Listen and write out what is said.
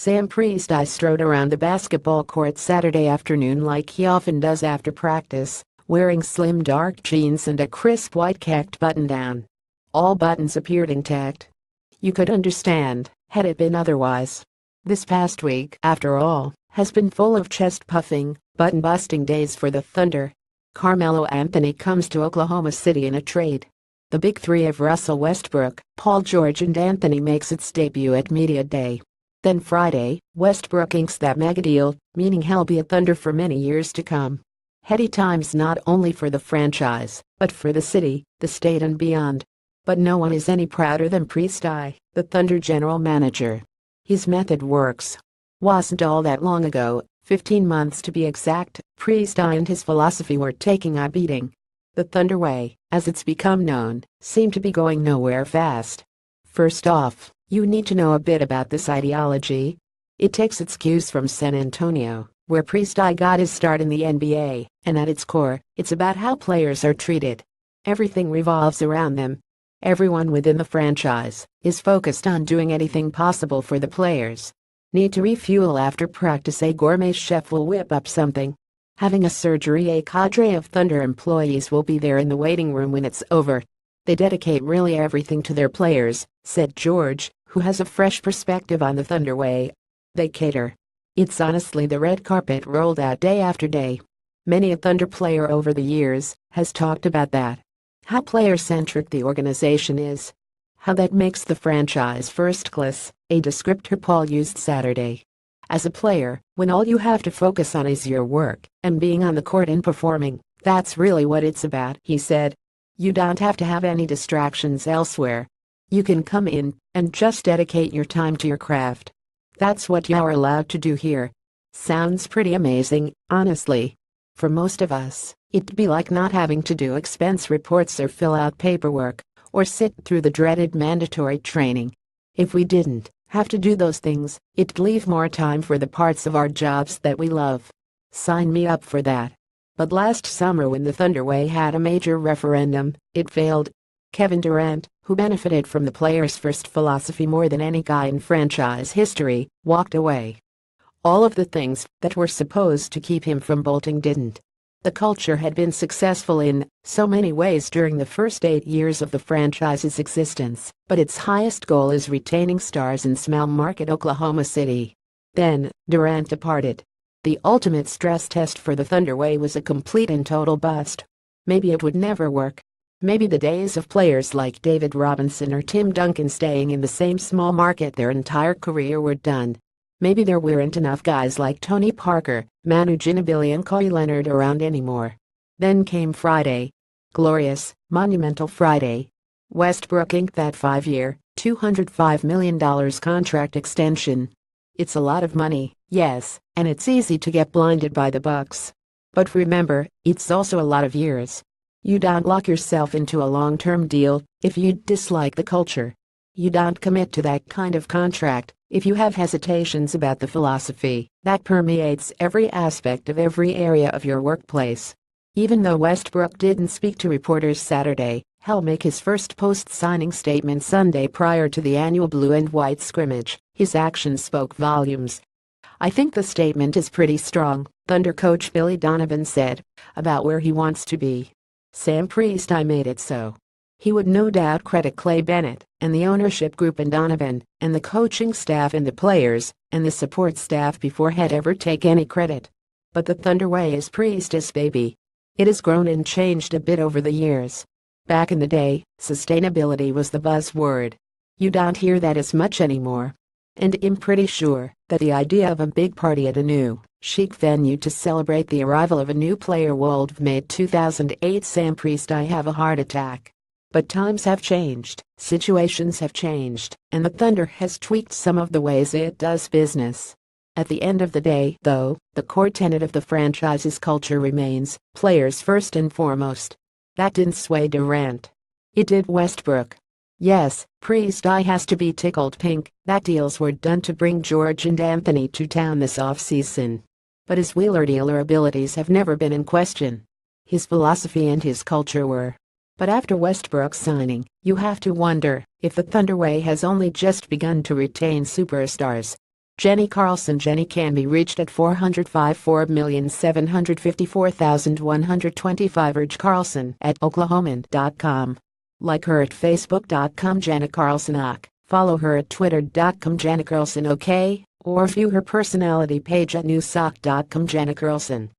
Sam Presti strode around the basketball court Saturday afternoon like he often does after practice, wearing slim dark jeans and a crisp white checked button-down. All buttons appeared intact. You could understand, had it been otherwise. This past week, after all, has been full of chest-puffing, button-busting days for the Thunder. Carmelo Anthony comes to Oklahoma City in a trade. The big three of Russell Westbrook, Paul George and Anthony makes its debut at Media Day. Then Friday, Westbrook inks that mega deal, meaning he'll be a Thunder for many years to come. Heady times not only for the franchise, but for the city, the state and beyond. But no one is any prouder than Presti, the Thunder general manager. His method works. Wasn't all that long ago, 15 months to be exact, Presti and his philosophy were taking a beating. The Thunder way, as it's become known, seemed to be going nowhere fast. First off, you need to know a bit about this ideology. It takes its cues from San Antonio, where Presti got his start in the NBA, and at its core, it's about how players are treated. Everything revolves around them. Everyone within the franchise is focused on doing anything possible for the players. Need to refuel after practice, a gourmet chef will whip up something. Having a surgery, a cadre of Thunder employees will be there in the waiting room when it's over. They dedicate really everything to their players, said George, who has a fresh perspective on the Thunder way. They cater. It's honestly the red carpet rolled out day after day. Many a Thunder player over the years has talked about that. How player-centric the organization is. How that makes the franchise first class, a descriptor Paul used Saturday. As a player, when all you have to focus on is your work and being on the court and performing, that's really what it's about, he said. You don't have to have any distractions elsewhere. You can come in and just dedicate your time to your craft. That's what you're allowed to do here. Sounds pretty amazing, honestly. For most of us, it'd be like not having to do expense reports or fill out paperwork, or sit through the dreaded mandatory training. If we didn't have to do those things, it'd leave more time for the parts of our jobs that we love. Sign me up for that. But last summer, when the Thunder way had a major referendum, it failed. Kevin Durant, who benefited from the players-first philosophy more than any guy in franchise history, walked away. All of the things that were supposed to keep him from bolting didn't. The culture had been successful in so many ways during the first 8 years of the franchise's existence, but its highest goal is retaining stars in small market Oklahoma City. Then, Durant departed. The ultimate stress test for the Thunder way was a complete and total bust. Maybe it would never work. Maybe the days of players like David Robinson or Tim Duncan staying in the same small market their entire career were done. Maybe there weren't enough guys like Tony Parker, Manu Ginobili and Kawhi Leonard around anymore. Then came Friday. Glorious, monumental Friday. Westbrook inked that 5-year, $205 million contract extension. It's a lot of money, yes, and it's easy to get blinded by the bucks. But remember, it's also a lot of years. You don't lock yourself into a long-term deal if you dislike the culture. You don't commit to that kind of contract if you have hesitations about the philosophy that permeates every aspect of every area of your workplace. Even though Westbrook didn't speak to reporters Saturday, he'll make his first post-signing statement Sunday prior to the annual blue and white scrimmage. His actions spoke volumes. I think the statement is pretty strong, Thunder coach Billy Donovan said, about where he wants to be. Sam Presti made it so. He would no doubt credit Clay Bennett and the ownership group and Donovan and the coaching staff and the players and the support staff before he'd ever take any credit. But the Thunder way is Presti's baby. It has grown and changed a bit over the years. Back in the day, sustainability was the buzzword. You don't hear that as much anymore. And I'm pretty sure that the idea of a big party at a new, chic venue to celebrate the arrival of a new player would have made 2008 Sam Presti have a heart attack. But times have changed, situations have changed, and the Thunder has tweaked some of the ways it does business. At the end of the day, though, the core tenet of the franchise's culture remains, players first and foremost. That didn't sway Durant. It did Westbrook. Yes, Presti has to be tickled pink that deals were done to bring George and Anthony to town this offseason. But his wheeler-dealer abilities have never been in question. His philosophy and his culture were. But after Westbrook's signing, you have to wonder if the Thunder way has only just begun to retain superstars. Jenny Carlson. Jenny can be reached at 405,754,125. Urge Carlson at oklahoman.com. Like her at facebook.com Jenna Carlson. Follow her at twitter.com Jenna Carlson OK, or view her personality page at newsock.com Jenna Carlson.